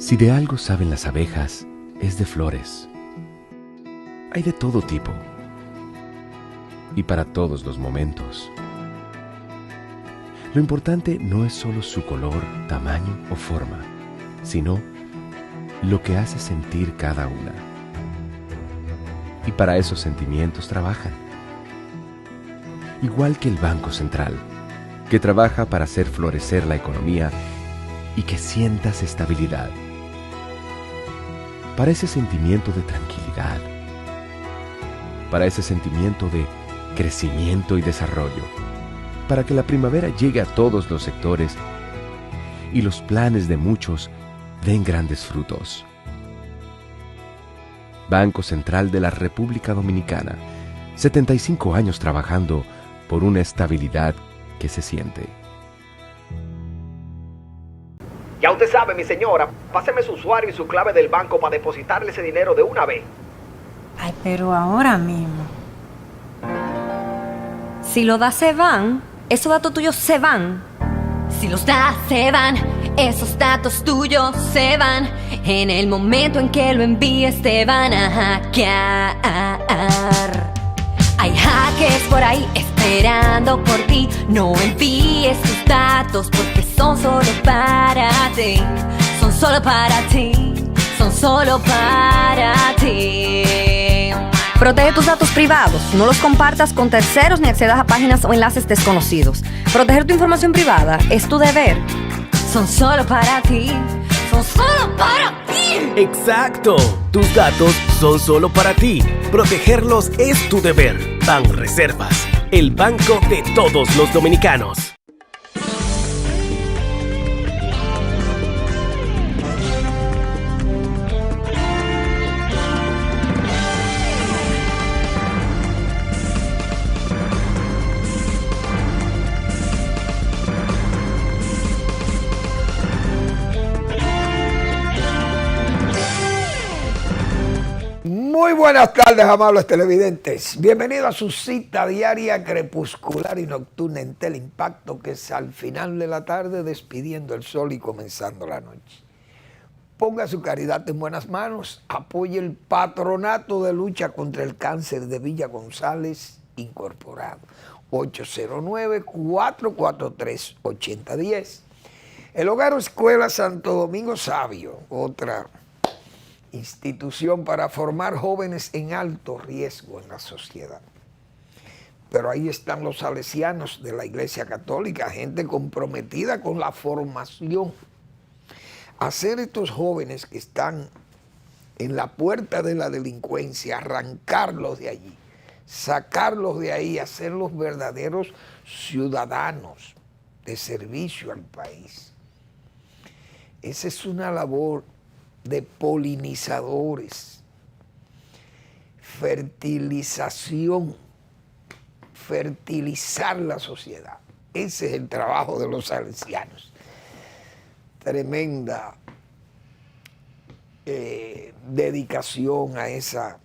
Si de algo saben las abejas, es de flores. Hay de todo tipo y para todos los momentos. Lo importante no es solo su color, tamaño o forma, sino lo que hace sentir cada una. Y para esos sentimientos trabajan. Igual que el Banco Central, que trabaja para hacer florecer la economía y que sientas estabilidad. Para ese sentimiento de tranquilidad. Para ese sentimiento de crecimiento y desarrollo. Para que la primavera llegue a todos los sectores y los planes de muchos den grandes frutos. Banco Central de la República Dominicana, 75 años trabajando por una estabilidad que se siente. Ya usted sabe, mi señora, páseme su usuario y su clave del banco para depositarle ese dinero de una vez. Ay, pero ahora mismo. Si lo das se van, esos datos tuyos se van. Si los das se van, esos datos tuyos se van. En el momento en que lo envíes te van a hackear. Hay hackers por ahí esperando por ti. No envíes tus datos porque son solo para ti. Son solo para ti. Son solo para ti. Protege tus datos privados, no los compartas con terceros ni accedas a páginas o enlaces desconocidos. Proteger tu información privada es tu deber. Son solo para ti. Son solo para ti. Exacto. Tus datos son solo para ti. Protegerlos es tu deber. Banreservas, el banco de todos los dominicanos. Muy buenas tardes, amables televidentes. Bienvenidos a su cita diaria crepuscular y nocturna en Teleimpacto, que es al final de la tarde despidiendo el sol y comenzando la noche. Ponga su caridad en buenas manos, apoye el Patronato de Lucha contra el Cáncer de Villa González Incorporado, 809-443-8010. El Hogar o Escuela Santo Domingo Sabio, otra institución para formar jóvenes en alto riesgo en la sociedad. Pero ahí están los salesianos de la Iglesia Católica, gente comprometida con la formación. Hacer estos jóvenes que están en la puerta de la delincuencia, arrancarlos de allí, sacarlos de ahí, hacerlos verdaderos ciudadanos de servicio al país. Esa es una labor de polinizadores, fertilización, fertilizar la sociedad. Ese es el trabajo de los salesianos. Tremenda dedicación a esa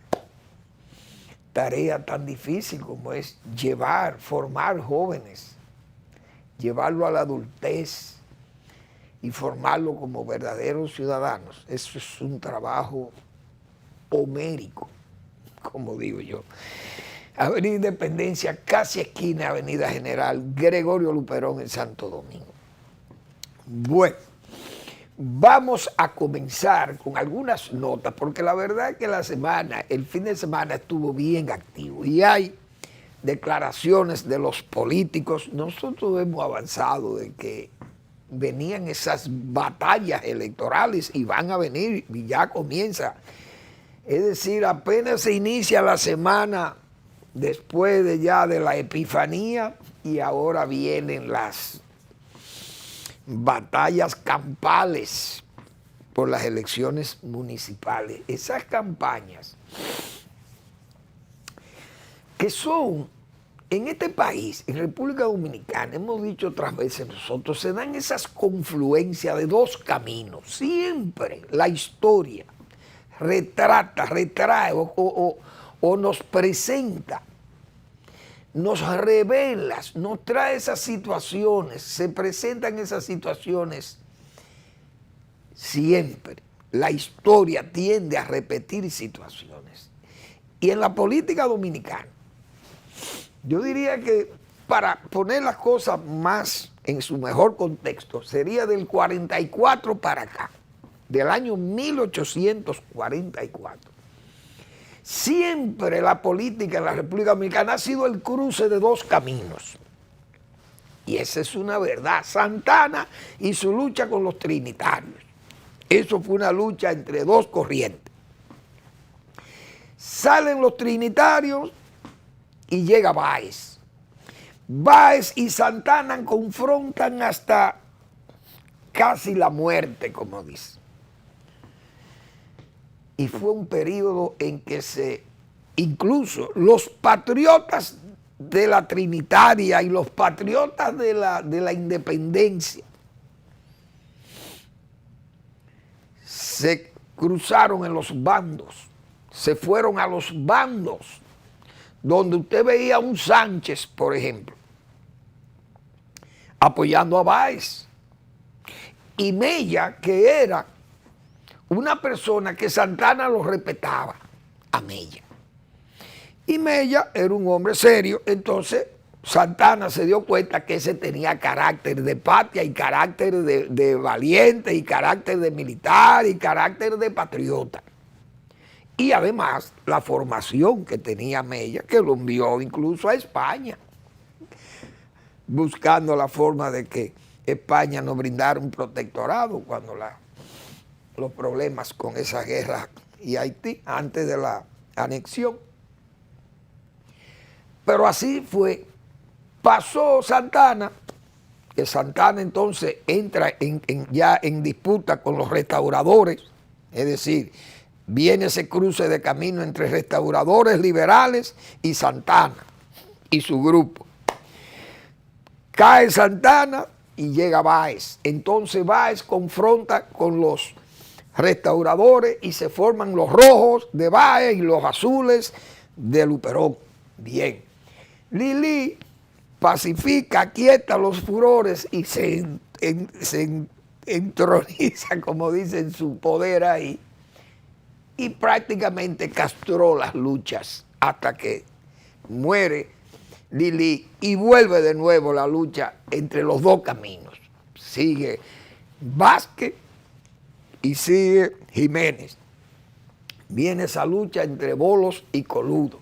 tarea tan difícil como es formar jóvenes, llevarlo a la adultez y formarlo como verdaderos ciudadanos. Eso es un trabajo homérico, como digo yo. Avenida Independencia, casi esquina Avenida General Gregorio Luperón en Santo Domingo. Bueno, vamos a comenzar con algunas notas, porque la verdad es que el fin de semana estuvo bien activo y hay declaraciones de los políticos. Nosotros hemos avanzado de que venían esas batallas electorales y van a venir y ya comienza. Es decir, apenas se inicia la semana después de la Epifanía y ahora vienen las batallas campales por las elecciones municipales. Esas campañas que son en este país, en República Dominicana, hemos dicho otras veces nosotros, se dan esas confluencias de dos caminos. Siempre la historia retrae o nos presenta, nos revela, nos trae esas situaciones, se presentan esas situaciones siempre. la historia tiende a repetir situaciones. Y en la política dominicana, yo diría que para poner las cosas más en su mejor contexto, sería del 44 para acá, del año 1844. Siempre la política en la República Dominicana ha sido el cruce de dos caminos. Y esa es una verdad. Santana y su lucha con los trinitarios. Eso fue una lucha entre dos corrientes. Salen los trinitarios y llega Báez. Báez y Santana confrontan hasta casi la muerte, como dice. Y fue un periodo en que incluso los patriotas de la Trinitaria y los patriotas de la independencia se cruzaron en los bandos, se fueron a los bandos, donde usted veía a un Sánchez, por ejemplo, apoyando a Báez, y Mella, que era una persona que Santana lo respetaba, a Mella. Y Mella era un hombre serio, entonces Santana se dio cuenta que ese tenía carácter de patria y carácter de valiente y carácter de militar y carácter de patriota. Y además la formación que tenía Mella, que lo envió incluso a España, buscando la forma de que España nos brindara un protectorado cuando los problemas con esa guerra y Haití, antes de la anexión. Pero así fue. Pasó Santana, que Santana entonces entra ya en disputa con los restauradores, es decir, viene ese cruce de camino entre restauradores liberales y Santana y su grupo. Cae Santana y llega Báez. Entonces Báez confronta con los restauradores y se forman los rojos de Báez y los azules de Luperón. Bien. Lili pacifica, quieta los furores y se entroniza, como dicen, su poder ahí, y prácticamente castró las luchas hasta que muere Lili y vuelve de nuevo la lucha entre los dos caminos. Sigue Vázquez y sigue Jiménez. Viene esa lucha entre bolos y coludos.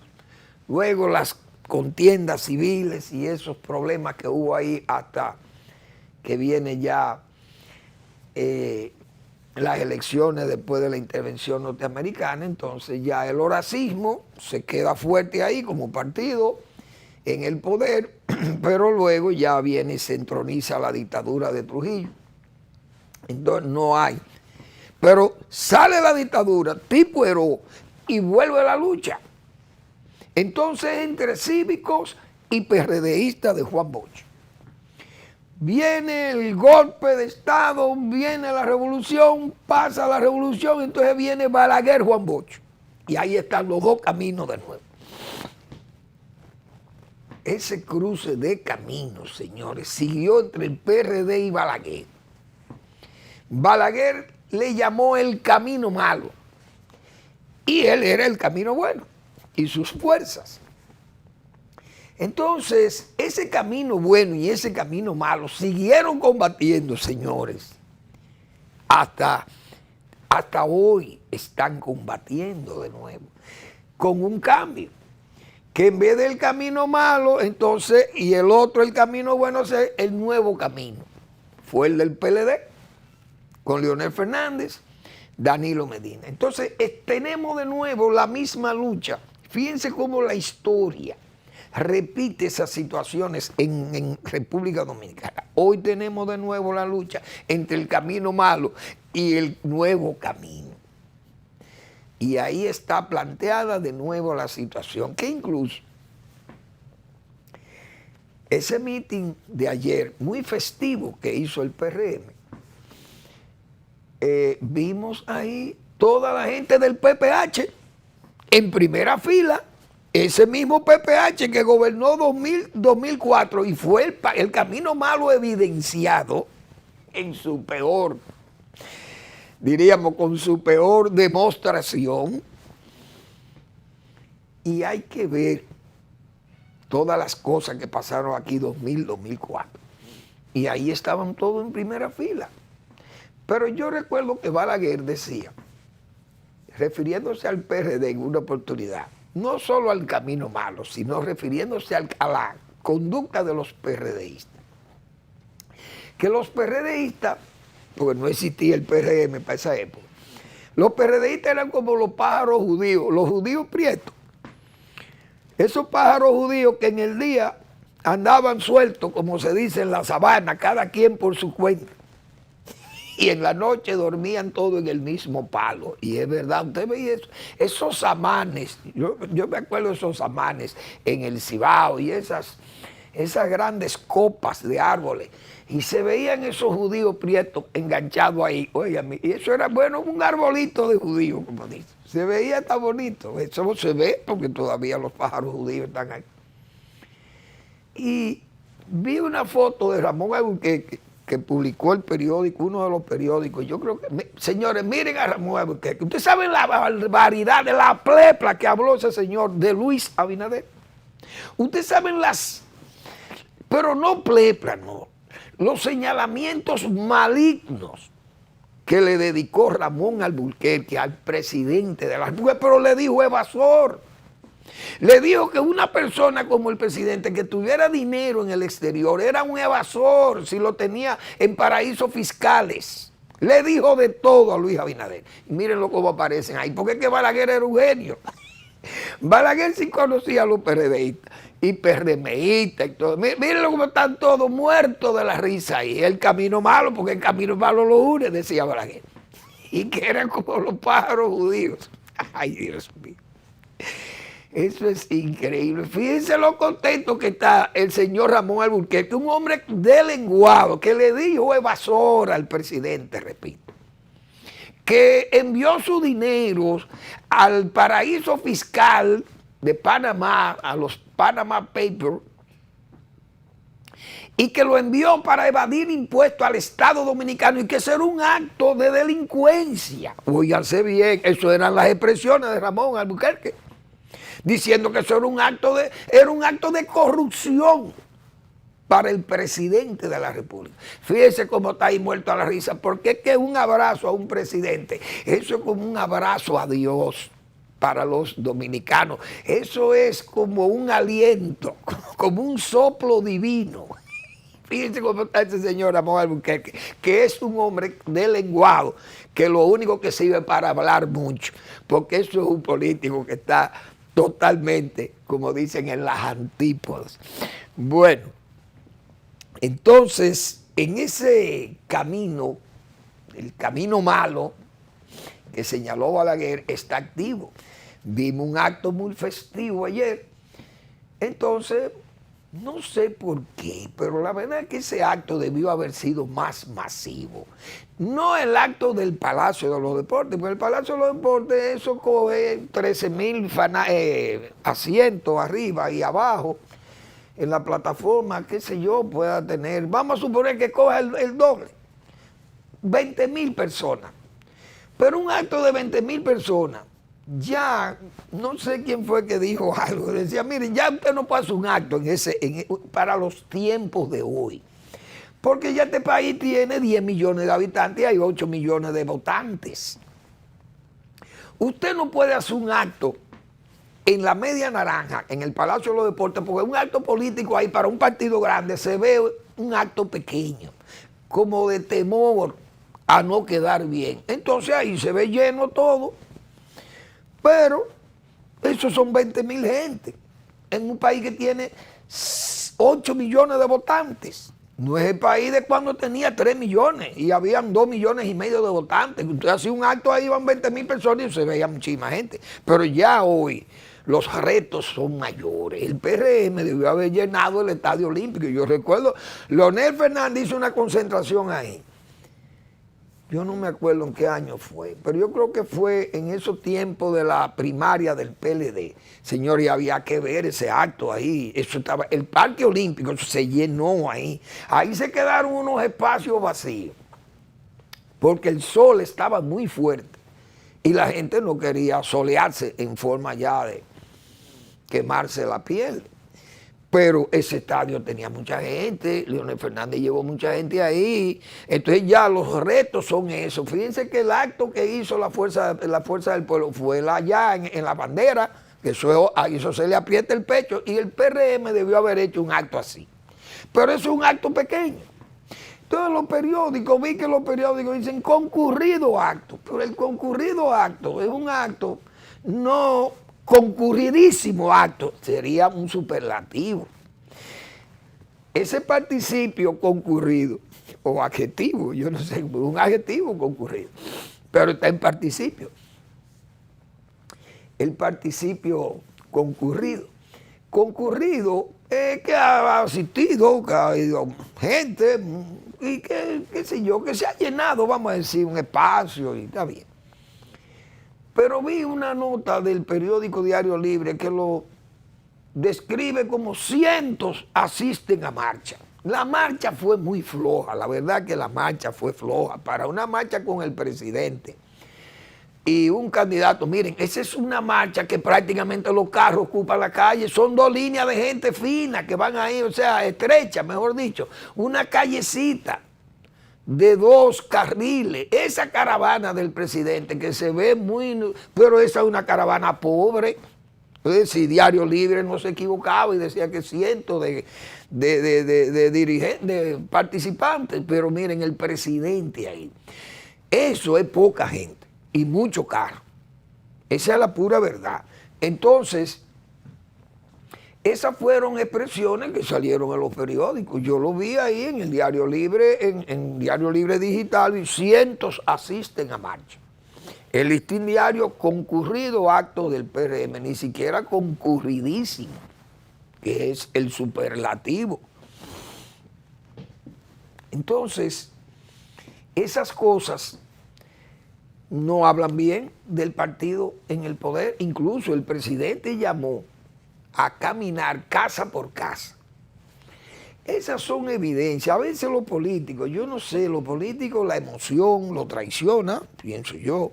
Luego las contiendas civiles y esos problemas que hubo ahí hasta que viene ya las elecciones después de la intervención norteamericana. Entonces ya el horacismo se queda fuerte ahí como partido en el poder, pero luego ya viene y se entroniza la dictadura de Trujillo. Entonces no hay. Pero sale la dictadura, tipo Heró, y vuelve la lucha. Entonces, entre cívicos y PRDistas de Juan Bosch. Viene el golpe de Estado, viene la revolución, pasa la revolución, entonces viene Balaguer, Juan Bosch. Y ahí están los dos caminos de nuevo. Ese cruce de caminos, señores, siguió entre el PRD y Balaguer. Balaguer le llamó el camino malo. Y él era el camino bueno. Y sus fuerzas. Entonces, ese camino bueno y ese camino malo siguieron combatiendo, señores. Hasta hoy están combatiendo de nuevo. Con un cambio. Que en vez del camino malo, entonces, y el otro, el camino bueno, es el nuevo camino. Fue el del PLD, con Leonel Fernández, Danilo Medina. Entonces, tenemos de nuevo la misma lucha. Fíjense cómo la historia repite esas situaciones en República Dominicana. Hoy tenemos de nuevo la lucha entre el camino malo y el nuevo camino. Y ahí está planteada de nuevo la situación, que incluso ese meeting de ayer, muy festivo que hizo el PRM, vimos ahí toda la gente del PPH en primera fila, ese mismo PPH que gobernó 2004 y fue el camino malo evidenciado en su peor diríamos con su peor demostración. Y hay que ver todas las cosas que pasaron aquí 2000, 2004. Y ahí estaban todos en primera fila. Pero yo recuerdo que Balaguer decía, refiriéndose al PRD en una oportunidad, no solo al camino malo, sino refiriéndose a la conducta de los PRDistas. Que los PRDistas, porque no existía el PRM para esa época, los PRDistas eran como los pájaros judíos, los judíos prietos. Esos pájaros judíos que en el día andaban sueltos, como se dice en la sabana, cada quien por su cuenta. Y en la noche dormían todos en el mismo palo. Y es verdad, usted veía eso, esos samanes, yo me acuerdo de esos samanes en el Cibao y esas grandes copas de árboles. Y se veían esos judíos prietos enganchados ahí. Oigan, y eso era, bueno, un arbolito de judío, como dice. Se veía tan bonito. Eso se ve porque todavía los pájaros judíos están ahí. Y vi una foto de Ramón Alburquerque que publicó el periódico, uno de los periódicos. Yo creo que, señores, miren a Ramón Alburquerque. Ustedes saben la barbaridad de la plepla que habló ese señor de Luis Abinader. Ustedes saben pero no plepla, no. Los señalamientos malignos que le dedicó Ramón Alburquerque al presidente de la República, pero le dijo evasor. Le dijo que una persona como el presidente que tuviera dinero en el exterior era un evasor si lo tenía en paraísos fiscales. Le dijo de todo a Luis Abinader. Y mírenlo cómo aparecen ahí, porque es que Balaguer era un genio. Balaguer sí conocía a los PRDistas y PRMistas y todo. Mírenlo cómo están todos muertos de la risa ahí. El camino malo, porque el camino malo lo une, decía Balaguer. Y que eran como los pájaros judíos. Ay, Dios mío. Eso es increíble. Fíjense lo contento que está el señor Ramón Alburquerque, un hombre de lenguado que le dijo evasor al presidente, repito, que envió su dinero al paraíso fiscal de Panamá, a los Panama Papers, y que lo envió para evadir impuestos al Estado Dominicano y que eso era un acto de delincuencia. Óiganse bien, eso eran las expresiones de Ramón Alburquerque, diciendo que eso era un acto de corrupción para el presidente de la República. Fíjese cómo está ahí muerto a la risa, porque es que un abrazo a un presidente, eso es como un abrazo a Dios para los dominicanos. Eso es como un aliento, como un soplo divino. Fíjense cómo está ese señor Ramón Alburquerque, que es un hombre de lenguado, que lo único que sirve para hablar mucho, porque eso es un político que está totalmente, como dicen, en las antípodas. Bueno, entonces, en ese camino, el camino malo que señaló Balaguer, está activo. Vimos un acto muy festivo ayer. Entonces, no sé por qué, pero la verdad es que ese acto debió haber sido más masivo. No el acto del Palacio de los Deportes, porque el Palacio de los Deportes eso coge 13,000 asientos arriba y abajo en la plataforma, qué sé yo, pueda tener, vamos a suponer que coja el doble, 20,000 personas. Pero un acto de 20,000 personas, ya, no sé quién fue que dijo algo, decía, miren, ya usted no puede hacer un acto para los tiempos de hoy. Porque ya este país tiene 10 millones de habitantes y hay 8 millones de votantes. Usted no puede hacer un acto en la Media Naranja, en el Palacio de los Deportes, porque un acto político ahí para un partido grande se ve un acto pequeño, como de temor a no quedar bien. Entonces ahí se ve lleno todo, pero esos son 20,000 gente en un país que tiene 8 millones de votantes. No es el país de cuando tenía 3 millones y habían 2,5 millones de votantes. Usted hacía un acto, ahí iban 20,000 personas y se veía muchísima gente. Pero ya hoy los retos son mayores. El PRM debió haber llenado el Estadio Olímpico. Yo recuerdo, Leonel Fernández hizo una concentración ahí. Yo no me acuerdo en qué año fue, pero yo creo que fue en esos tiempos de la primaria del PLD. Señor, y había que ver ese acto ahí. Eso estaba, el Parque Olímpico, eso se llenó ahí. Ahí se quedaron unos espacios vacíos. porque el sol estaba muy fuerte y la gente no quería solearse en forma ya de quemarse la piel. Pero ese estadio tenía mucha gente, Leonel Fernández llevó mucha gente ahí, entonces ya los retos son esos. Fíjense que el acto que hizo la fuerza del pueblo fue allá en la bandera, que eso se le aprieta el pecho, y el PRM debió haber hecho un acto así. Pero eso es un acto pequeño. Entonces los periódicos, vi que los periódicos dicen concurrido acto, pero el concurrido acto es un acto no concurridísimo acto, sería un superlativo. Ese participio concurrido, o adjetivo, yo no sé, un adjetivo concurrido, pero está en participio. El participio concurrido. Concurrido es que ha asistido, que ha ido gente, y que, qué sé yo, que se ha llenado, vamos a decir, un espacio, y está bien. Pero vi una nota del periódico Diario Libre que lo describe como cientos asisten a marcha. La marcha fue muy floja, la verdad que la marcha fue floja. Para una marcha con el presidente y un candidato, miren, esa es una marcha que prácticamente los carros ocupan la calle, son 2 líneas de gente fina que van ahí, o sea, estrecha, mejor dicho, una callecita de 2 carriles, esa caravana del presidente que se ve muy, pero esa es una caravana pobre. Si Diario Libre no se equivocaba y decía que cientos de dirigentes, de participantes, pero miren el presidente ahí, eso es poca gente y mucho carro, esa es la pura verdad. Entonces, esas fueron expresiones que salieron en los periódicos. Yo lo vi ahí en el Diario Libre, en Diario Libre Digital, y cientos asisten a marcha. El Listín Diario, concurrido acto del PRM, ni siquiera concurridísimo, que es el superlativo. Entonces, esas cosas no hablan bien del partido en el poder. Incluso el presidente llamó a caminar casa por casa. Esas son evidencias. A veces los políticos, yo no sé, los políticos la emoción lo traiciona, pienso yo,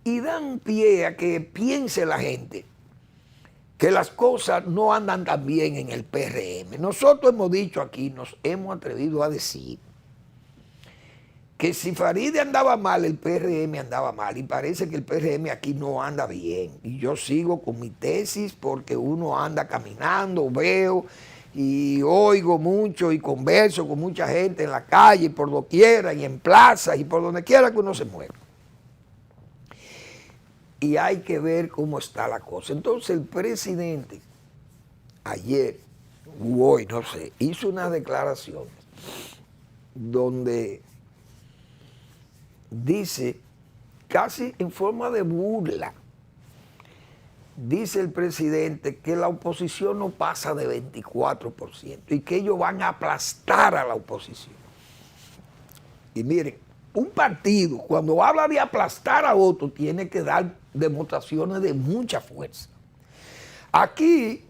y dan pie a que piense la gente que las cosas no andan tan bien en el PRM. Nosotros hemos dicho aquí, nos hemos atrevido a decir que si Farideh andaba mal, el PRM andaba mal, y parece que el PRM aquí no anda bien. Y yo sigo con mi tesis porque uno anda caminando, veo y oigo mucho y converso con mucha gente en la calle, por doquiera y en plazas y por donde quiera que uno se mueva. Y hay que ver cómo está la cosa. Entonces el presidente ayer, o hoy, no sé, hizo unas declaraciones donde dice, casi en forma de burla, dice el presidente que la oposición no pasa de 24% y que ellos van a aplastar a la oposición. Y miren, un partido cuando habla de aplastar a otro tiene que dar demostraciones de mucha fuerza. Aquí,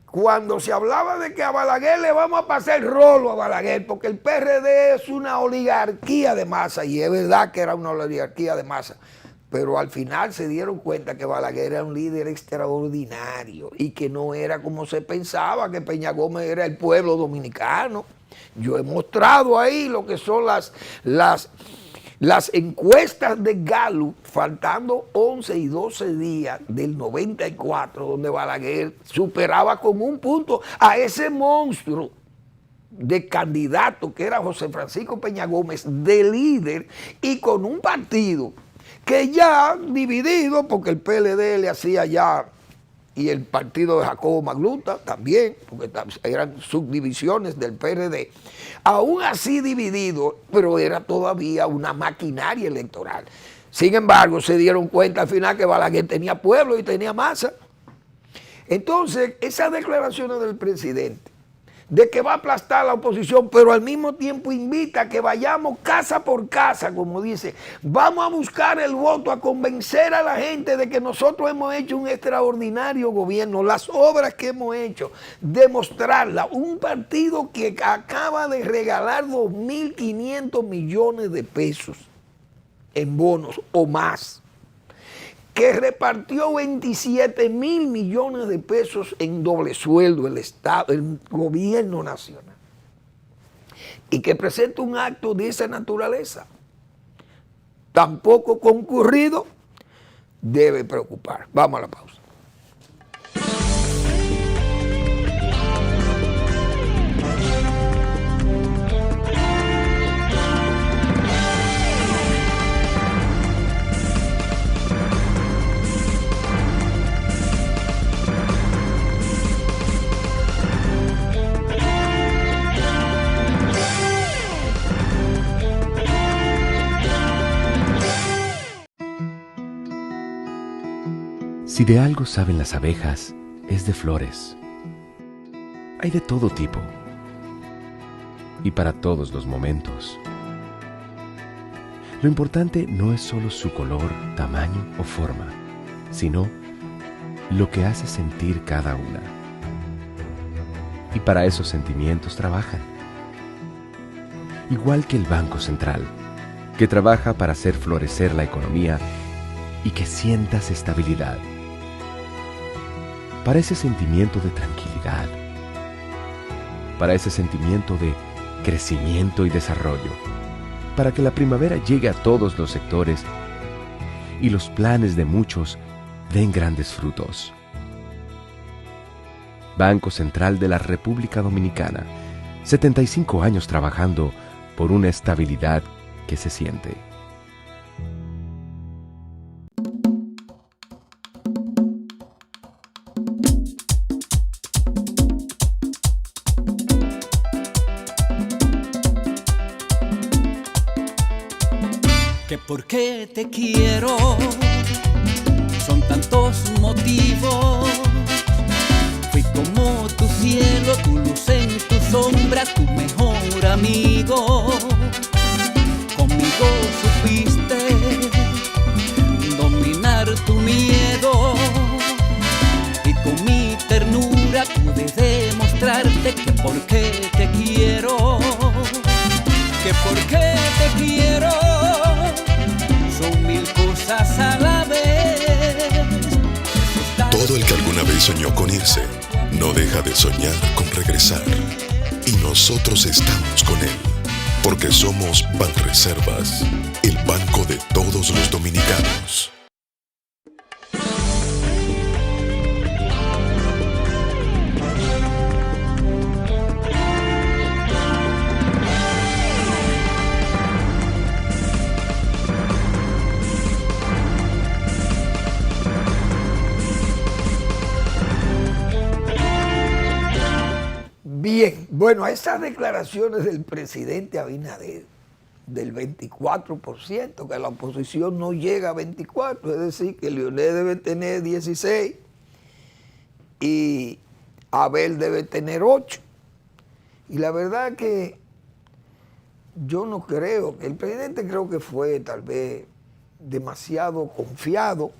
cuando se hablaba de que a Balaguer le vamos a pasar el rolo a Balaguer, porque el PRD es una oligarquía de masa, y es verdad que era una oligarquía de masa, pero al final se dieron cuenta que Balaguer era un líder extraordinario y que no era como se pensaba, que Peña Gómez era el pueblo dominicano. Yo he mostrado ahí lo que son las encuestas de Gallup, faltando 11 y 12 días del 94, donde Balaguer superaba con 1 punto a ese monstruo de candidato que era José Francisco Peña Gómez, de líder, y con un partido que ya dividido, porque el PLD le hacía ya, y el partido de Jacobo Magluta también, porque eran subdivisiones del PRD, aún así dividido, pero era todavía una maquinaria electoral. Sin embargo, se dieron cuenta al final que Balaguer tenía pueblo y tenía masa. Entonces, esas declaraciones del presidente de que va a aplastar a la oposición, pero al mismo tiempo invita a que vayamos casa por casa, como dice, vamos a buscar el voto, a convencer a la gente de que nosotros hemos hecho un extraordinario gobierno, las obras que hemos hecho, demostrarla. Un partido que acaba de regalar 2.500 millones de pesos en bonos o más, que repartió 27.000 millones de pesos en doble sueldo el Estado, el gobierno nacional, y que presenta un acto de esa naturaleza, tan poco concurrido, debe preocupar. Vamos a la pausa. Si de algo saben las abejas, es de flores. Hay de todo tipo y para todos los momentos. Lo importante no es solo su color, tamaño o forma, sino lo que hace sentir cada una. Y para esos sentimientos trabajan. Igual que el Banco Central, que trabaja para hacer florecer la economía y que sientas estabilidad. Para ese sentimiento de tranquilidad, para ese sentimiento de crecimiento y desarrollo, para que la primavera llegue a todos los sectores y los planes de muchos den grandes frutos. Banco Central de la República Dominicana, 75 años trabajando por una estabilidad que se siente. Que por qué te quiero, son tantos motivos. Fui como tu cielo, tu luz en tu sombra, tu mejor amigo. Conmigo supiste dominar tu miedo y con mi ternura pude demostrarte que por qué te quiero, que por qué te quiero. Son mil cosas a la vez. Todo el que alguna vez soñó con irse, no deja de soñar con regresar. Y nosotros estamos con él, porque somos Banreservas, el banco de todos los dominicanos. Bien, bueno, esas declaraciones del presidente Abinader del 24%, que la oposición no llega a 24%, es decir, que Leonel debe tener 16% y Abel debe tener 8%. Y la verdad que yo no creo, el presidente creo que fue tal vez demasiado confiado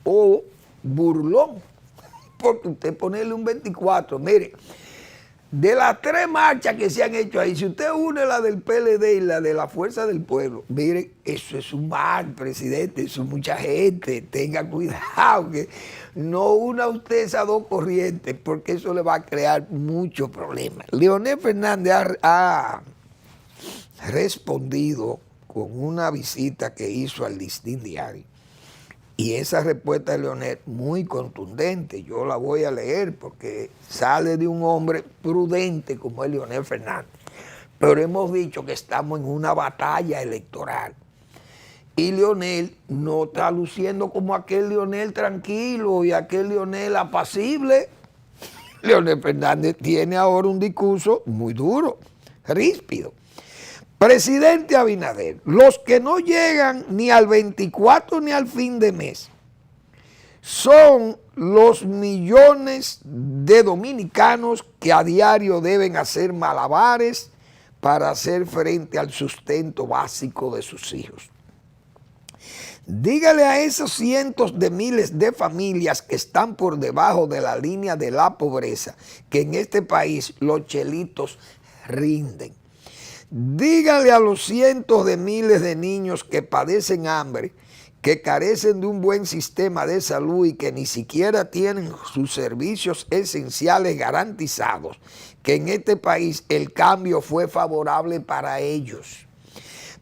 o burlón, porque usted ponerle un 24%, mire, de las 3 marchas que se han hecho ahí, si usted une la del PLD y la de la Fuerza del Pueblo, mire, eso es un mal, presidente, eso es mucha gente, tenga cuidado, que no una usted esas dos corrientes, porque eso le va a crear muchos problemas. Leonel Fernández ha respondido con una visita que hizo al Listín Diario. Y esa respuesta de Leonel, muy contundente, yo la voy a leer porque sale de un hombre prudente como es Leonel Fernández. Pero hemos dicho que estamos en una batalla electoral. Y Leonel no está luciendo como aquel Leonel tranquilo y aquel Leonel apacible. Leonel Fernández tiene ahora un discurso muy duro, ríspido. Presidente Abinader, los que no llegan ni al 24 ni al fin de mes son los millones de dominicanos que a diario deben hacer malabares para hacer frente al sustento básico de sus hijos. Dígale a esos cientos de miles de familias que están por debajo de la línea de la pobreza que en este país los chelitos rinden. Dígale a los cientos de miles de niños que padecen hambre, que carecen de un buen sistema de salud y que ni siquiera tienen sus servicios esenciales garantizados, que en este país el cambio fue favorable para ellos.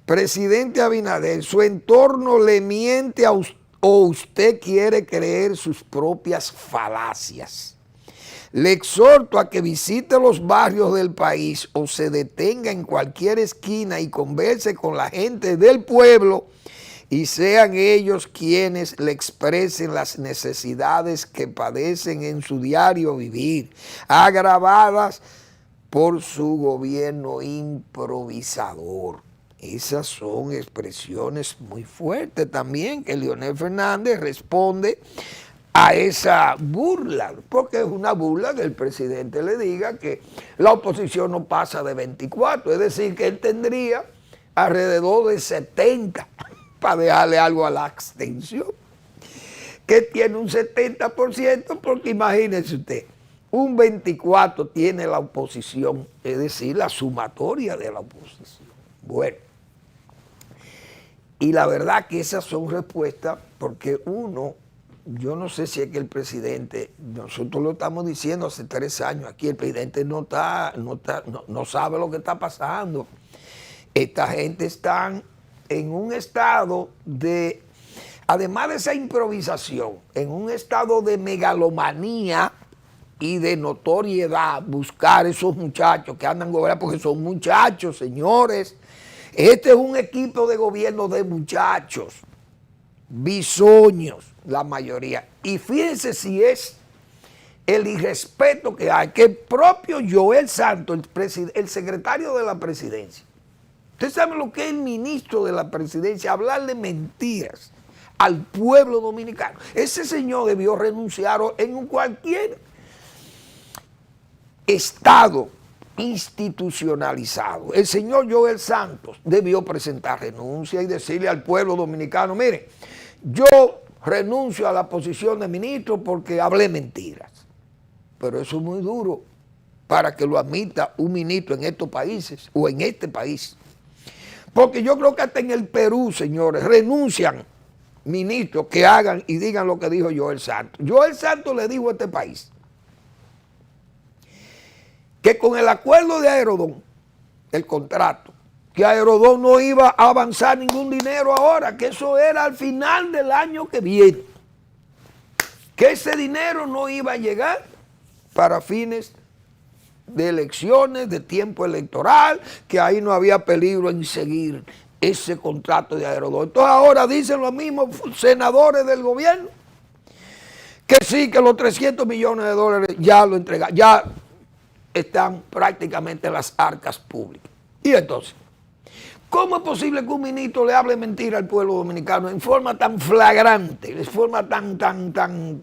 Presidente Abinader, su entorno le miente a usted o usted quiere creer sus propias falacias. Le exhorto a que visite los barrios del país o se detenga en cualquier esquina y converse con la gente del pueblo y sean ellos quienes le expresen las necesidades que padecen en su diario vivir, agravadas por su gobierno improvisador. Esas son expresiones muy fuertes también que Leonel Fernández responde a esa burla, porque es una burla que el presidente le diga que la oposición no pasa de 24, es decir, que él tendría alrededor de 70 para dejarle algo a la abstención, que tiene un 70%, porque imagínense usted, un 24 tiene la oposición, es decir, la sumatoria de la oposición. Bueno, y la verdad que esas son respuestas porque uno, yo no sé si es que el presidente, nosotros lo estamos diciendo hace 3 años aquí, el presidente no sabe lo que está pasando. Esta gente está en un estado de, además de esa improvisación, en un estado de megalomanía y de notoriedad, buscar esos muchachos que andan gobernando, porque son muchachos, señores. Este es un equipo de gobierno de muchachos, bisoños, la mayoría. Y fíjense si es el irrespeto que hay, que el propio Joel Santos, el secretario de la presidencia, usted sabe lo que es el ministro de la presidencia, hablarle mentiras al pueblo dominicano. Ese señor debió renunciar en cualquier estado institucionalizado. El señor Joel Santos debió presentar renuncia y decirle al pueblo dominicano, mire, yo renuncio a la posición de ministro porque hablé mentiras. Pero eso es muy duro para que lo admita un ministro en estos países o en este país. Porque yo creo que hasta en el Perú, señores, renuncian ministros que hagan y digan lo que dijo Joel Santos. Joel Santos le dijo a este país que con el acuerdo de Aerodón, el contrato, que Aerodón no iba a avanzar ningún dinero ahora, que eso era al final del año que viene, que ese dinero no iba a llegar para fines de elecciones, de tiempo electoral, que ahí no había peligro en seguir ese contrato de Aerodón. Entonces ahora dicen los mismos senadores del gobierno que sí, que los $300 millones ya lo entregaron, ya están prácticamente en las arcas públicas. Y entonces, ¿cómo es posible que un ministro le hable mentira al pueblo dominicano en forma tan flagrante, de forma tan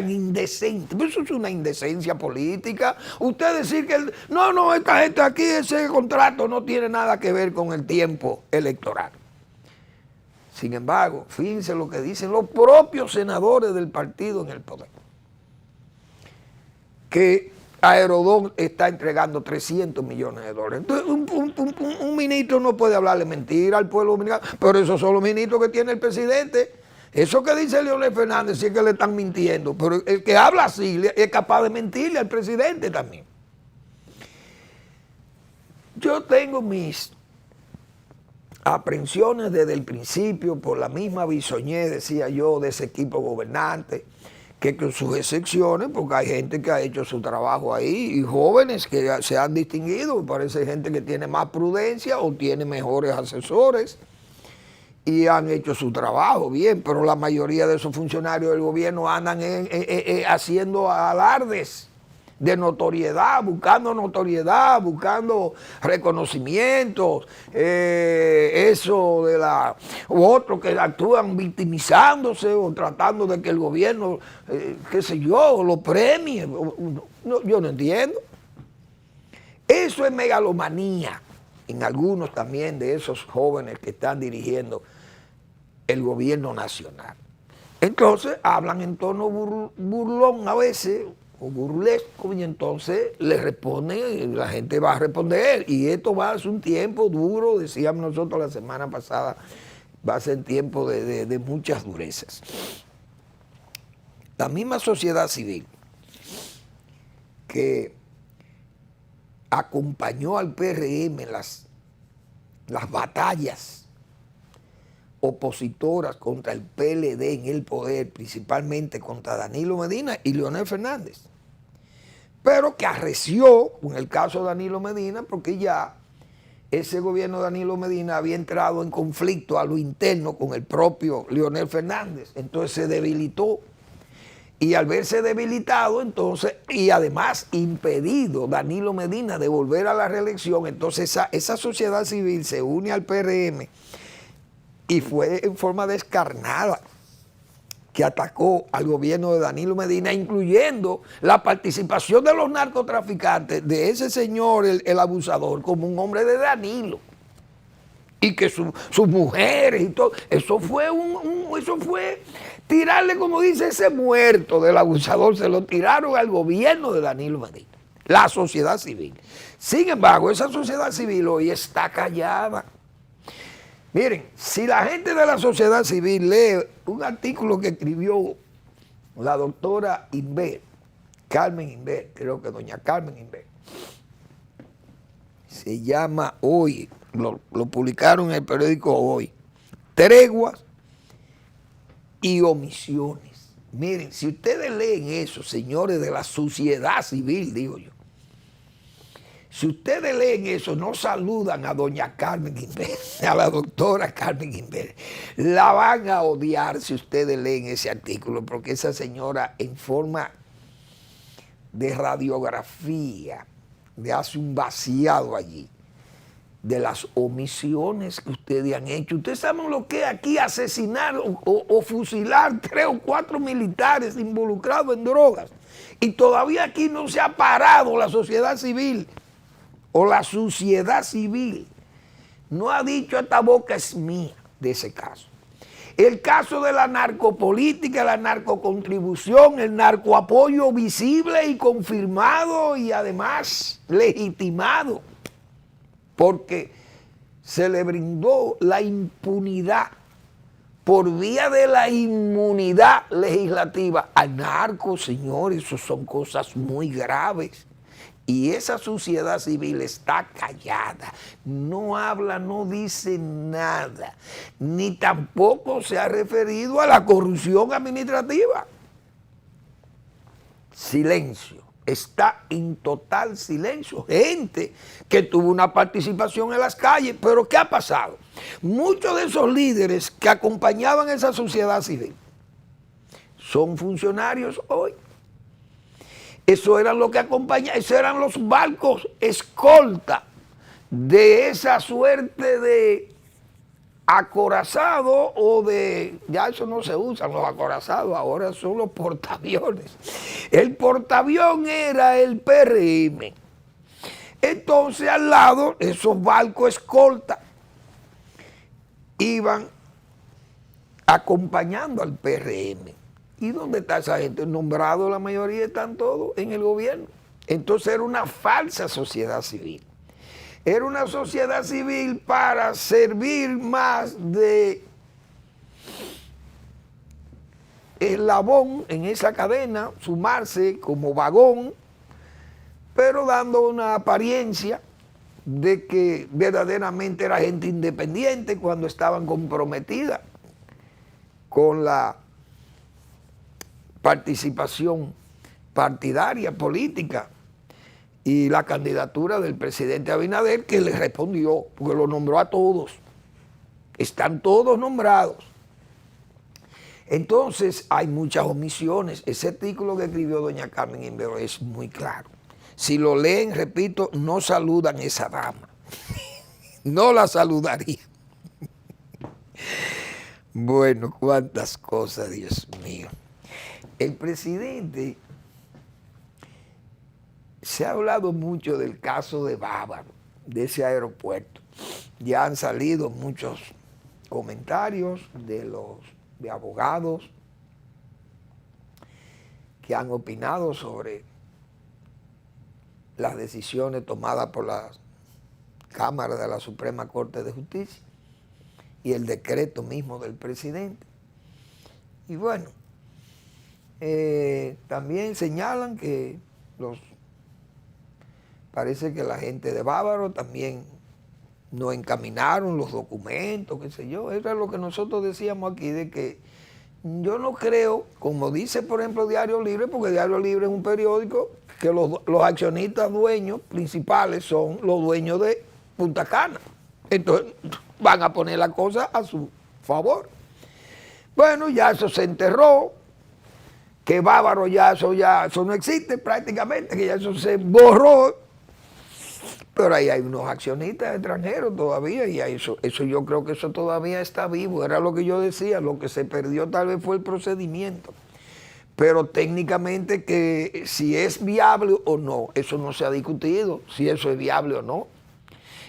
indecente? Pues eso es una indecencia política. Usted decir que, no, esta gente aquí, ese contrato no tiene nada que ver con el tiempo electoral. Sin embargo, fíjense lo que dicen los propios senadores del partido en el poder, que Aerodón está entregando $300 millones. Entonces, un ministro no puede hablarle mentira al pueblo dominicano, pero esos son los ministros que tiene el presidente. Eso que dice Leonel Fernández sí es que le están mintiendo, pero el que habla así es capaz de mentirle al presidente también. Yo tengo mis aprensiones desde el principio por la misma bisoñez, decía yo, de ese equipo gobernante, que con sus excepciones, porque hay gente que ha hecho su trabajo ahí y jóvenes que se han distinguido, parece gente que tiene más prudencia o tiene mejores asesores y han hecho su trabajo bien, pero la mayoría de esos funcionarios del gobierno andan haciendo alardes de notoriedad, buscando reconocimientos, eso de u otros que actúan victimizándose o tratando de que el gobierno, qué sé yo, lo premie. No, yo no entiendo. Eso es megalomanía en algunos también de esos jóvenes que están dirigiendo el gobierno nacional. Entonces hablan en tono burlón a veces, o burlesco, y entonces le responden, la gente va a responder, y esto va a ser un tiempo duro, decíamos nosotros la semana pasada, va a ser tiempo de muchas durezas. La misma sociedad civil que acompañó al PRM en las batallas opositoras contra el PLD en el poder, principalmente contra Danilo Medina y Leonel Fernández, pero que arreció con el caso de Danilo Medina porque ya ese gobierno de Danilo Medina había entrado en conflicto a lo interno con el propio Leonel Fernández, entonces se debilitó, y al verse debilitado entonces, y además impedido Danilo Medina de volver a la reelección, entonces esa sociedad civil se une al PRM y fue en forma descarnada que atacó al gobierno de Danilo Medina, incluyendo la participación de los narcotraficantes, de ese señor, el abusador, como un hombre de Danilo. Y que sus mujeres y todo, eso fue tirarle, como dice ese muerto del abusador, se lo tiraron al gobierno de Danilo Medina, la sociedad civil. Sin embargo, esa sociedad civil hoy está callada. Miren, si la gente de la sociedad civil lee un artículo que escribió la doctora Inver, Carmen Inver, creo que doña Carmen Inver, se llama Hoy, lo publicaron en el periódico Hoy, Treguas y Omisiones. Miren, si ustedes leen eso, señores de la sociedad civil, digo yo, si ustedes leen eso, no saludan a doña Carmen Inver, a la doctora Carmen Inver. La van a odiar si ustedes leen ese artículo, porque esa señora en forma de radiografía le hace un vaciado allí de las omisiones que ustedes han hecho. Ustedes saben lo que es aquí asesinar o fusilar 3 o 4 militares involucrados en drogas. Y todavía aquí no se ha parado la sociedad civil. O la sociedad civil no ha dicho esta boca es mía de ese caso. El caso de la narcopolítica, la narcocontribución, el narcoapoyo visible y confirmado y además legitimado, porque se le brindó la impunidad por vía de la inmunidad legislativa al narco, señores, eso son cosas muy graves. Y esa sociedad civil está callada, no habla, no dice nada, ni tampoco se ha referido a la corrupción administrativa. Silencio, está en total silencio. Gente que tuvo una participación en las calles, pero ¿qué ha pasado? Muchos de esos líderes que acompañaban a esa sociedad civil son funcionarios hoy. Eso eran lo que acompañaba, esos eran los barcos escolta de esa suerte de acorazado o de, ya eso no se usan los acorazados, ahora son los portaaviones. El portaavión era el PRM. Entonces al lado, esos barcos escolta iban acompañando al PRM. ¿Y dónde está esa gente? Nombrado, la mayoría están todos en el gobierno. Entonces era una falsa sociedad civil. Era una sociedad civil para servir más de eslabón en esa cadena, sumarse como vagón, pero dando una apariencia de que verdaderamente era gente independiente cuando estaban comprometidas con la participación partidaria, política, y la candidatura del presidente Abinader, que le respondió, porque lo nombró a todos. Están todos nombrados. Entonces hay muchas omisiones. Ese artículo que escribió doña Carmen Invero es muy claro. Si lo leen, repito, no saludan a esa dama. No la saludaría. Bueno, cuántas cosas, Dios mío. El presidente, se ha hablado mucho del caso de Bávaro, de ese aeropuerto. Ya han salido muchos comentarios de abogados que han opinado sobre las decisiones tomadas por la Cámara de la Suprema Corte de Justicia y el decreto mismo del presidente. Y bueno, también señalan que parece que la gente de Bávaro también no encaminaron los documentos, qué sé yo. Era lo que nosotros decíamos aquí, de que yo no creo, como dice por ejemplo Diario Libre, porque Diario Libre es un periódico que los accionistas dueños principales son los dueños de Punta Cana. Entonces van a poner la cosa a su favor. Bueno, ya eso se enterró, que Bávaro ya eso no existe prácticamente, que ya eso se borró. Pero ahí hay unos accionistas extranjeros todavía y eso yo creo que eso todavía está vivo. Era lo que yo decía, lo que se perdió tal vez fue el procedimiento. Pero técnicamente que si es viable o no, eso no se ha discutido, si eso es viable o no.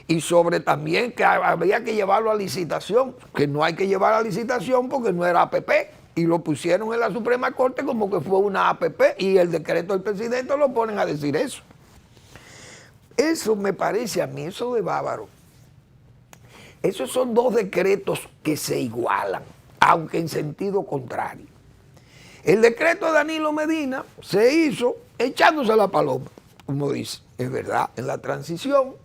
Y sobre también que habría que llevarlo a licitación, que no hay que llevar a licitación porque no era APP. Y lo pusieron en la Suprema Corte como que fue una APP y el decreto del presidente lo ponen a decir eso. Eso me parece a mí, eso de Bávaro. Esos son dos decretos que se igualan, aunque en sentido contrario. El decreto de Danilo Medina se hizo echándose la paloma, como dice. Es verdad, en la transición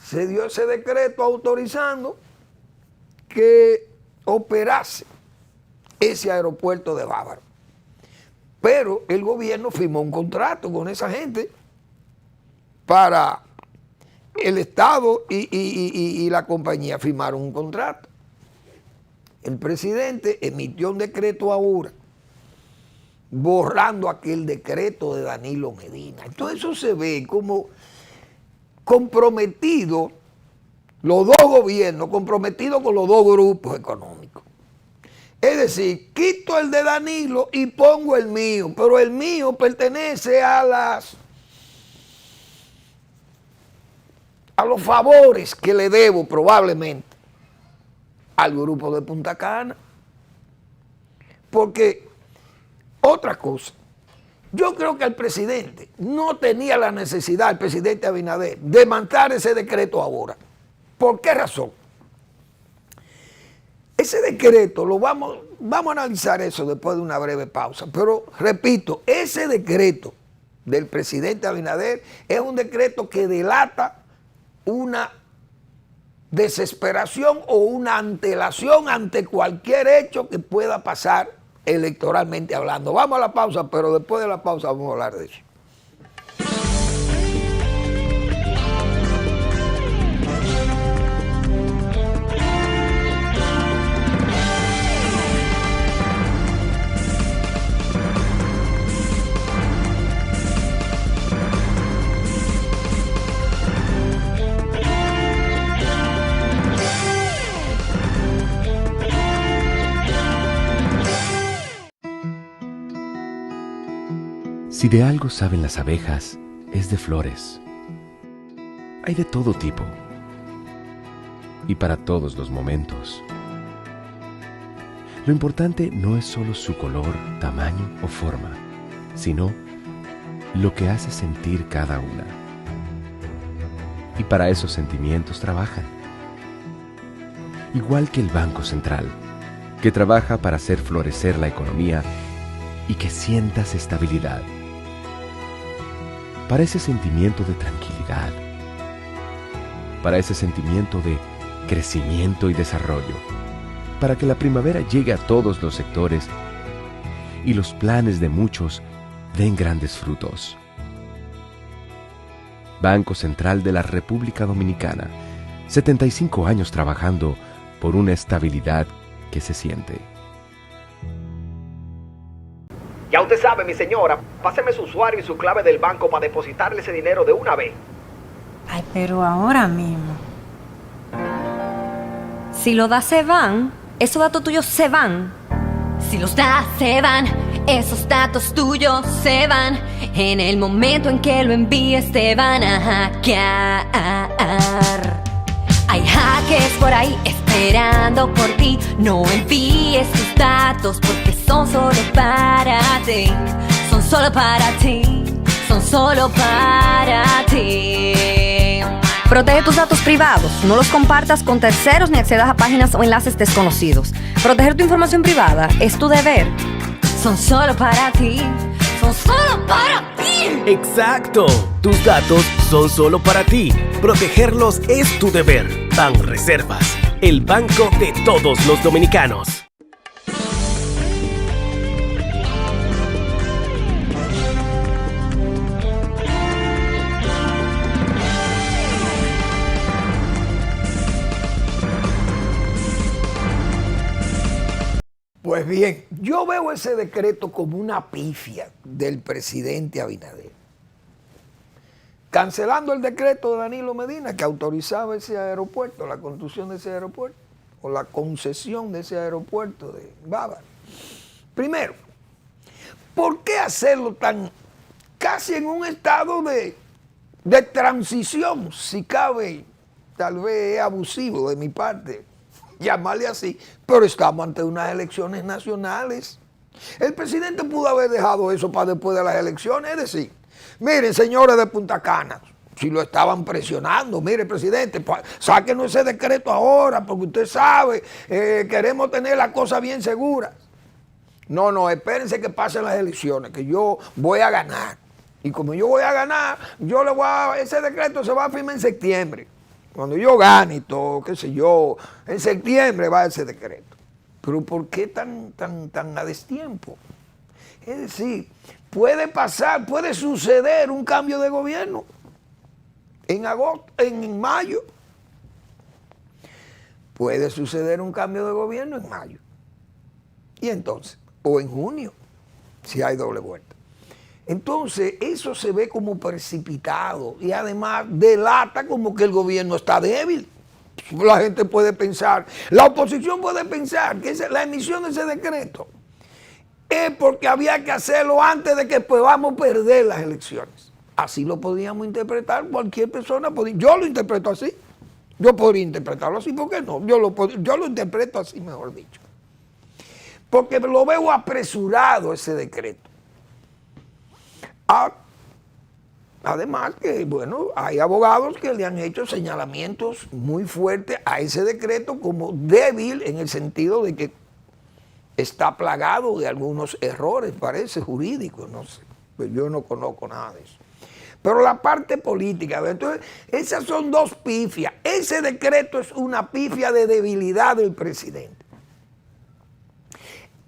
se dio ese decreto autorizando que operase ese aeropuerto de Bávaro. Pero el gobierno firmó un contrato con esa gente para el Estado y la compañía firmaron un contrato. El presidente emitió un decreto ahora, borrando aquel decreto de Danilo Medina. Entonces eso se ve como comprometido, los dos gobiernos, comprometidos con los dos grupos económicos. Es decir, quito el de Danilo y pongo el mío, pero el mío pertenece a los favores que le debo probablemente al grupo de Punta Cana. Porque, otra cosa, yo creo que el presidente no tenía la necesidad, el presidente Abinader, de mandar ese decreto ahora. ¿Por qué razón? Ese decreto, vamos a analizar eso después de una breve pausa, pero repito, ese decreto del presidente Abinader es un decreto que delata una desesperación o una antelación ante cualquier hecho que pueda pasar electoralmente hablando. Vamos a la pausa, pero después de la pausa vamos a hablar de eso. Si de algo saben las abejas, es de flores. Hay de todo tipo y para todos los momentos. Lo importante no es solo su color, tamaño o forma, sino lo que hace sentir cada una. Y para esos sentimientos trabajan. Igual que el Banco Central, que trabaja para hacer florecer la economía y que sientas estabilidad. Para ese sentimiento de tranquilidad, para ese sentimiento de crecimiento y desarrollo, para que la primavera llegue a todos los sectores y los planes de muchos den grandes frutos. Banco Central de la República Dominicana, 75 años trabajando por una estabilidad que se siente. Ya usted sabe, mi señora, páseme su usuario y su clave del banco para depositarle ese dinero de una vez. Ay, pero ahora mismo. Si lo das se van, esos datos tuyos se van. Si los das se van, esos datos tuyos se van. En el momento en que lo envíes te van a hackear. Hay hackers por ahí esperando por ti. No envíes tus datos porque son solo para ti. Son solo para ti. Son solo para ti. Protege tus datos privados, no los compartas con terceros ni accedas a páginas o enlaces desconocidos. Proteger tu información privada es tu deber. Son solo para ti. Son solo para ti. Exacto. Tus datos son solo para ti. Protegerlos es tu deber. Banreservas, el banco de todos los dominicanos. Pues bien, yo veo ese decreto como una pifia del presidente Abinader. Cancelando el decreto de Danilo Medina que autorizaba ese aeropuerto, la construcción de ese aeropuerto, o la concesión de ese aeropuerto de Bávaro. Primero, ¿por qué hacerlo tan casi en un estado de transición? Si cabe, tal vez es abusivo de mi parte llamarle así, pero estamos ante unas elecciones nacionales. El presidente pudo haber dejado eso para después de las elecciones, es decir, miren, señores de Punta Cana, si lo estaban presionando, mire, presidente, sáquenos ese decreto ahora, porque usted sabe, queremos tener las cosas bien seguras. No, espérense que pasen las elecciones, que yo voy a ganar. Y como yo voy a ganar, ese decreto se va a firmar en septiembre. Cuando yo gane y todo, qué sé yo, en septiembre va ese decreto. Pero ¿por qué tan a destiempo? Es decir, puede pasar, puede suceder un cambio de gobierno en agosto, en mayo. Puede suceder un cambio de gobierno en mayo. Y entonces, o en junio, si hay doble vuelta. Entonces, eso se ve como precipitado y además delata como que el gobierno está débil. La gente puede pensar, la oposición puede pensar que la emisión de ese decreto es porque había que hacerlo antes de que podamos perder las elecciones. Así lo podíamos interpretar cualquier persona. Yo lo interpreto así. Yo podría interpretarlo así, ¿por qué no? Yo lo interpreto así, mejor dicho. Porque lo veo apresurado ese decreto. Además que, bueno, hay abogados que le han hecho señalamientos muy fuertes a ese decreto como débil en el sentido de que está plagado de algunos errores, parece, jurídicos, no sé, pues yo no conozco nada de eso. Pero la parte política, entonces, esas son dos pifias. Ese decreto es una pifia de debilidad del presidente.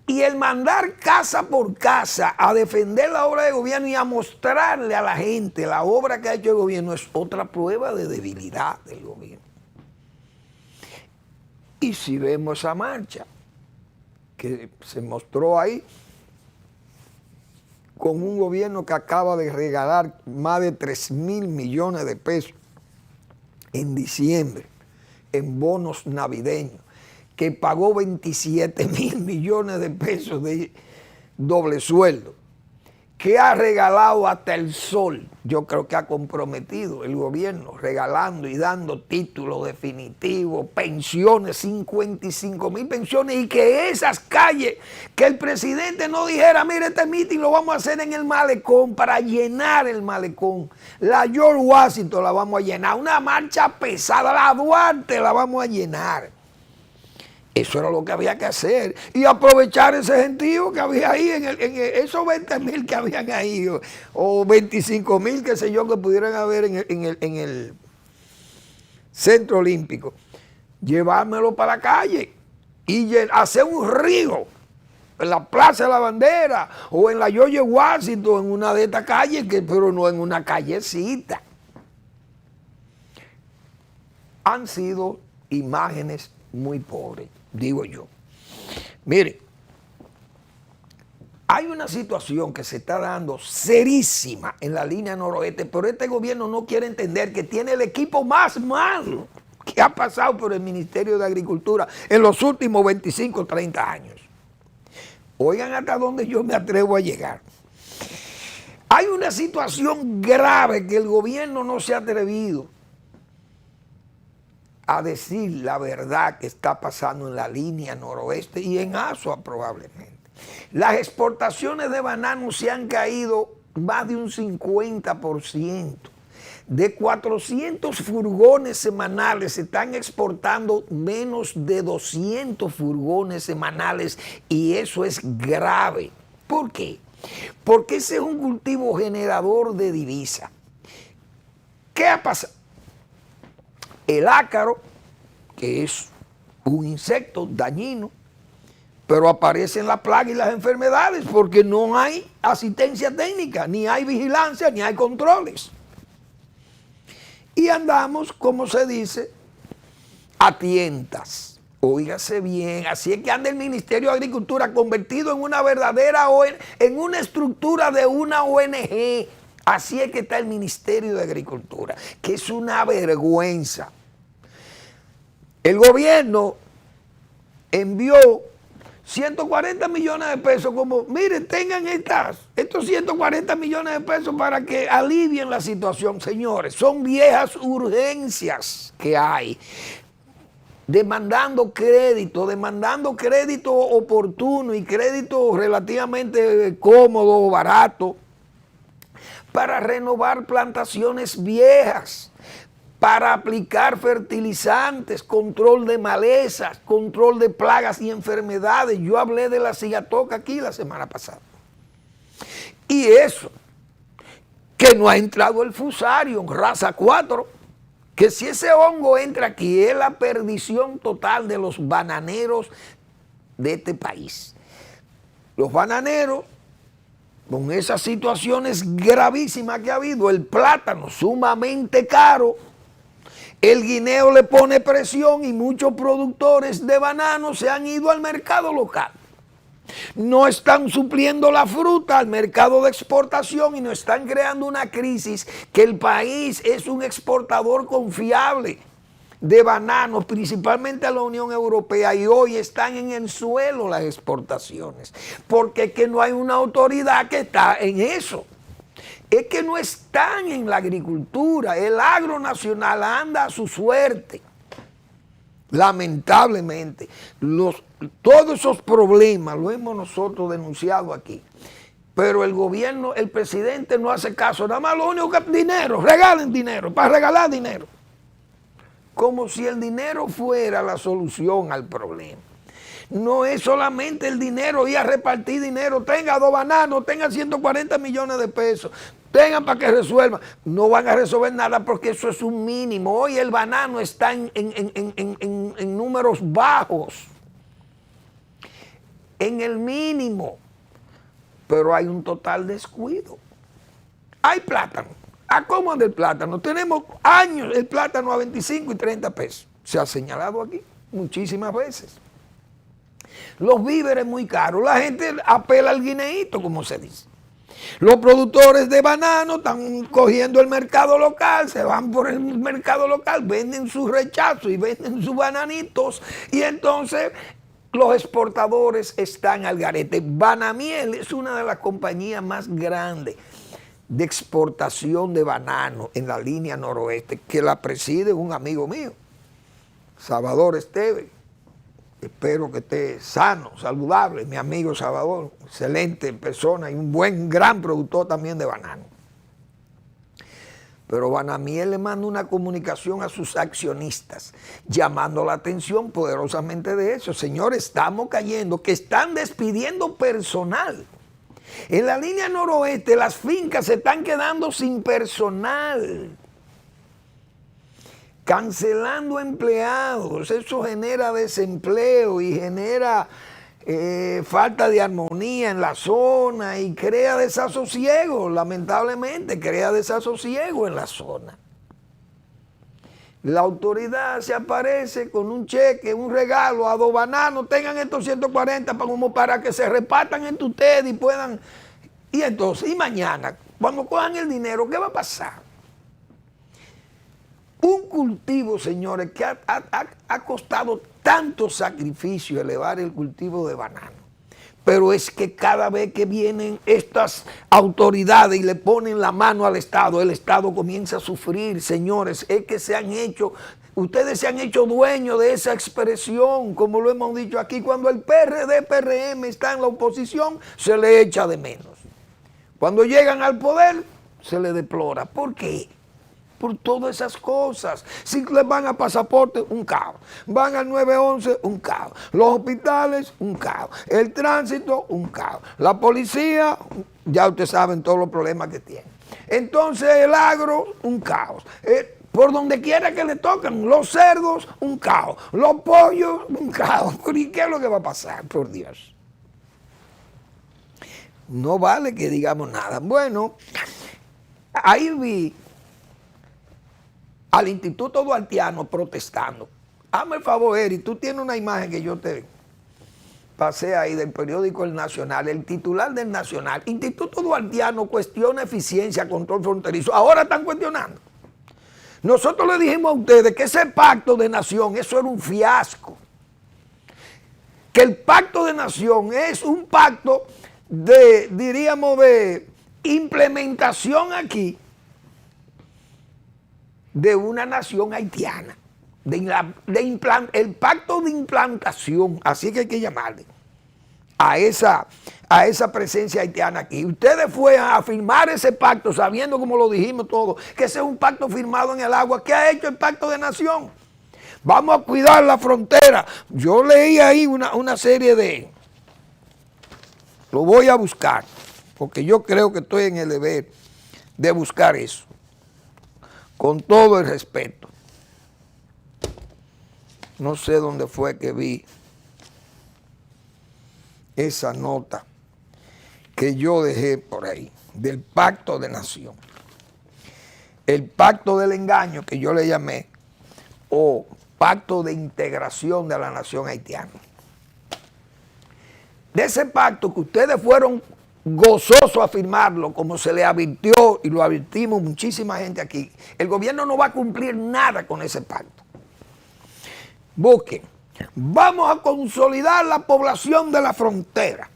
Y el mandar casa por casa a defender la obra de gobierno y a mostrarle a la gente la obra que ha hecho el gobierno es otra prueba de debilidad del gobierno. Y si vemos esa marcha que se mostró ahí con un gobierno que acaba de regalar más de 3.000 millones de pesos en diciembre en bonos navideños, que pagó 27.000 millones de pesos de doble sueldo, que ha regalado hasta el sol. Yo creo que ha comprometido el gobierno regalando y dando títulos definitivos, pensiones, 55.000 pensiones, y que esas calles, que el presidente no dijera, mire, este meeting lo vamos a hacer en el malecón para llenar el malecón. La George Washington la vamos a llenar, una marcha pesada, la Duarte la vamos a llenar. Eso era lo que había que hacer. Y aprovechar ese gentío que había ahí, en esos 20.000 que habían ahí, o 25.000, qué sé yo, que pudieran haber en el Centro Olímpico. Llevármelo para la calle y hacer un río en la Plaza de la Bandera o en la George Washington, en una de estas calles, pero no en una callecita. Han sido imágenes muy pobres, digo yo. Mire, Hay una situación que se está dando serísima en la línea noroeste, pero este gobierno no quiere entender que tiene el equipo más malo que ha pasado por el Ministerio de Agricultura en los últimos 25 o 30 años. Oigan hasta dónde yo me atrevo a llegar. Hay una situación grave que el gobierno no se ha atrevido a decir la verdad que está pasando en la línea noroeste y en Asua probablemente. Las exportaciones de bananos se han caído más de un 50%. De 400 furgones semanales se están exportando menos de 200 furgones semanales y eso es grave. ¿Por qué? Porque ese es un cultivo generador de divisa. ¿Qué ha pasado? El ácaro, que es un insecto dañino, pero aparecen las plagas y las enfermedades porque no hay asistencia técnica, ni hay vigilancia, ni hay controles. Y andamos, como se dice, a tientas. Óigase bien, así es que anda el Ministerio de Agricultura convertido en una verdadera en una estructura de una ONG. Así es que está el Ministerio de Agricultura, que es una vergüenza. El gobierno envió 140 millones de pesos como, miren, tengan estos 140 millones de pesos para que alivien la situación. Señores, son viejas urgencias que hay. Demandando crédito oportuno y crédito relativamente cómodo, barato, para renovar plantaciones viejas, para aplicar fertilizantes, control de malezas, control de plagas y enfermedades. Yo hablé de la cigatoca aquí la semana pasada. Y eso, que no ha entrado el Fusarium, raza 4, que si ese hongo entra aquí es la perdición total de los bananeros de este país. Los bananeros, con esas situaciones gravísimas que ha habido, el plátano sumamente caro, el guineo le pone presión y muchos productores de bananos se han ido al mercado local. No están supliendo la fruta al mercado de exportación y nos están creando una crisis que el país es un exportador confiable de bananos, principalmente a la Unión Europea, y hoy están en el suelo las exportaciones, porque es que no hay una autoridad que está en eso. Es que no están en la agricultura, el agro nacional anda a su suerte. Lamentablemente, todos esos problemas los hemos nosotros denunciado aquí, pero el gobierno, el presidente no hace caso, nada más lo único que es dinero, regalen dinero, para regalar dinero, como si el dinero fuera la solución al problema. No es solamente el dinero, ir a repartir dinero, tenga 2 bananos, tenga 140 millones de pesos, tengan para que resuelvan. No van a resolver nada porque eso es un mínimo. Hoy el banano está en números bajos, en el mínimo, pero hay un total descuido. Hay plátano. ¿A cómo anda el plátano? Tenemos años el plátano a 25 y 30 pesos. Se ha señalado aquí muchísimas veces. Los víveres muy caros, la gente apela al guineíto, como se dice. Los productores de banano están cogiendo el mercado local, se van por el mercado local, venden sus rechazos y venden sus bananitos, y entonces los exportadores están al garete. Banamiel es una de las compañías más grandes de exportación de banano en la línea noroeste, que la preside un amigo mío, Salvador Esteves. Espero que esté sano, saludable, mi amigo Salvador, excelente persona y un gran productor también de banano. Pero Banamiel le manda una comunicación a sus accionistas, llamando la atención poderosamente de eso. Señores, estamos cayendo, que están despidiendo personal. En la línea noroeste las fincas se están quedando sin personal, cancelando empleados. Eso genera desempleo y genera falta de armonía en la zona y crea desasosiego, lamentablemente crea desasosiego en la zona. La autoridad se aparece con un cheque, un regalo, a 2 bananos, tengan estos 140 como para que se repartan entre ustedes y puedan. Y entonces, y mañana, cuando cojan el dinero, ¿qué va a pasar? Un cultivo, señores, que ha costado tanto sacrificio elevar el cultivo de banano. Pero es que cada vez que vienen estas autoridades y le ponen la mano al Estado, el Estado comienza a sufrir, señores. Es que ustedes se han hecho dueños de esa expresión, como lo hemos dicho aquí. Cuando el PRD, PRM está en la oposición, se le echa de menos. Cuando llegan al poder, se le deplora. ¿Por qué? Por todas esas cosas. Si les van a pasaporte, un caos. Van al 911, un caos. Los hospitales, un caos. El tránsito, un caos. La policía, ya ustedes saben todos los problemas que tienen. Entonces el agro, un caos. Por donde quiera que le tocan, los cerdos, un caos. Los pollos, un caos. ¿Y qué es lo que va a pasar? Por Dios. No vale que digamos nada. Bueno, ahí vi al Instituto Duartiano protestando. Hazme el favor, Eri, tú tienes una imagen que yo te pasé ahí del periódico El Nacional, el titular del Nacional. Instituto Duartiano cuestiona eficiencia, control fronterizo. Ahora están cuestionando. Nosotros le dijimos a ustedes que ese pacto de nación, eso era un fiasco. Que el pacto de nación es un pacto diríamos, de implementación aquí de una nación haitiana, el pacto de implantación, así que hay que llamarle, a esa presencia haitiana aquí. Ustedes fueron a firmar ese pacto sabiendo, como lo dijimos todos, que ese es un pacto firmado en el agua. ¿Qué ha hecho el pacto de nación? Vamos a cuidar la frontera. Yo leí ahí una serie de... Lo voy a buscar, porque yo creo que estoy en el deber de buscar eso, con todo el respeto. No sé dónde fue que vi esa nota que yo dejé por ahí, del pacto de nación. El pacto del engaño, que yo le llamé, o pacto de integración de la nación haitiana. De ese pacto que ustedes fueron gozosos a firmarlo, como se le advirtió y lo advertimos muchísima gente aquí, el gobierno no va a cumplir nada con ese pacto. Busquen. Vamos a consolidar la población de la frontera.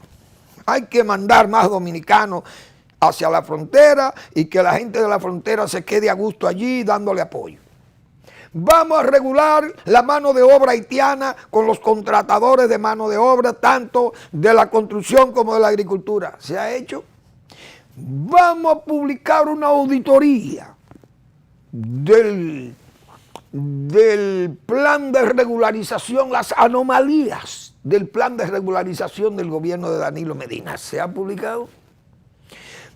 Hay que mandar más dominicanos hacia la frontera y que la gente de la frontera se quede a gusto allí dándole apoyo. Vamos a regular la mano de obra haitiana con los contratadores de mano de obra, tanto de la construcción como de la agricultura. ¿Se ha hecho? Vamos a publicar una auditoría del plan de regularización, las anomalías del plan de regularización del gobierno de Danilo Medina. ¿Se ha publicado?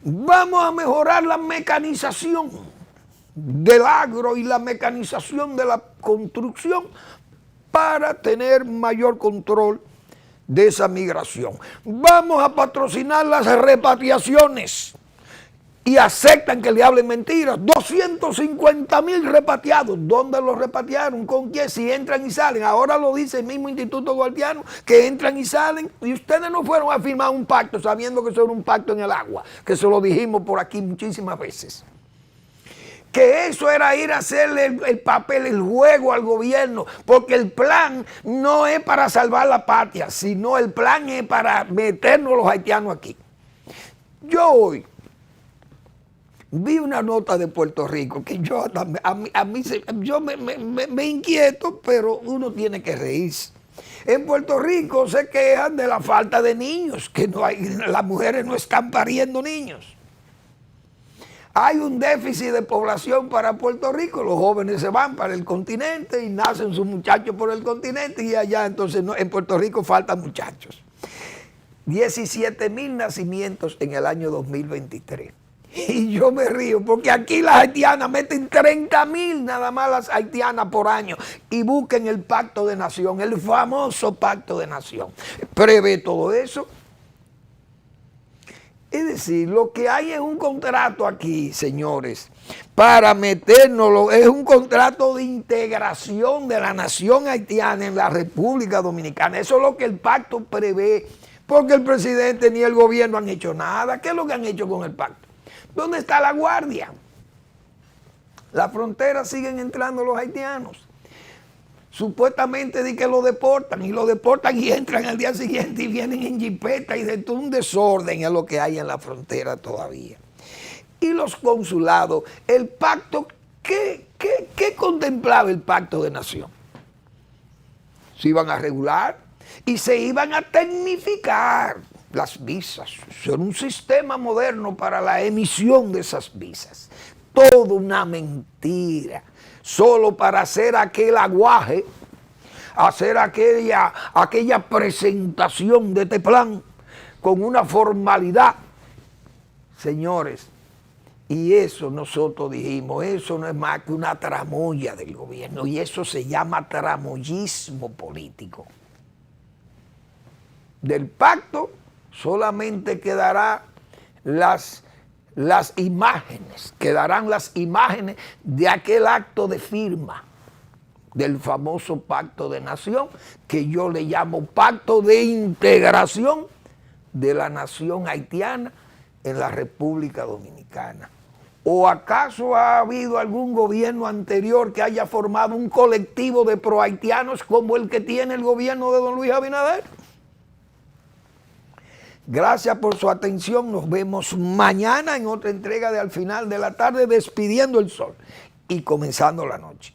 Vamos a mejorar la mecanización del agro y la mecanización de la construcción para tener mayor control de esa migración. Vamos a patrocinar las repatriaciones y aceptan que le hablen mentiras. 250,000 repatriados. ¿Dónde los repatriaron? ¿Con quién? Si entran y salen. Ahora lo dice el mismo Instituto Duartiano, que entran y salen. Y ustedes no fueron a firmar un pacto sabiendo que eso era un pacto en el agua, que se lo dijimos por aquí muchísimas veces. Que eso era ir a hacerle el papel, el juego al gobierno, porque el plan no es para salvar la patria, sino el plan es para meternos los haitianos aquí. Yo hoy vi una nota de Puerto Rico que yo me inquieto, pero uno tiene que reírse. En Puerto Rico se quejan de la falta de niños, que las mujeres no están pariendo niños. Hay un déficit de población para Puerto Rico, los jóvenes se van para el continente y nacen sus muchachos por el continente y allá entonces en Puerto Rico faltan muchachos. 17,000 nacimientos en el año 2023. Y yo me río porque aquí las haitianas meten 30,000 nada más las haitianas por año y busquen el pacto de nación, el famoso pacto de nación. Prevé todo eso. Es decir, lo que hay es un contrato aquí, señores, para meternos, es un contrato de integración de la nación haitiana en la República Dominicana. Eso es lo que el pacto prevé, porque el presidente ni el gobierno han hecho nada. ¿Qué es lo que han hecho con el pacto? ¿Dónde está la guardia? La frontera siguen entrando los haitianos. Supuestamente di que lo deportan y entran al día siguiente y vienen en jipeta y de todo un desorden es lo que hay en la frontera todavía. Y los consulados, el pacto, ¿qué contemplaba el pacto de nación? Se iban a regular y se iban a tecnificar las visas. Eso era un sistema moderno para la emisión de esas visas. Todo una mentira. Solo para hacer aquel aguaje, hacer aquella presentación de este plan con una formalidad. Señores, y eso nosotros dijimos, eso no es más que una tramoya del gobierno, y eso se llama tramoyismo político. Del pacto solamente quedarán las imágenes, quedarán las imágenes de aquel acto de firma del famoso pacto de nación, que yo le llamo pacto de integración de la nación haitiana en la República Dominicana. ¿O acaso ha habido algún gobierno anterior que haya formado un colectivo de prohaitianos como el que tiene el gobierno de don Luis Abinader? Gracias por su atención. Nos vemos mañana en otra entrega de Al Final de la Tarde, despidiendo el sol y comenzando la noche.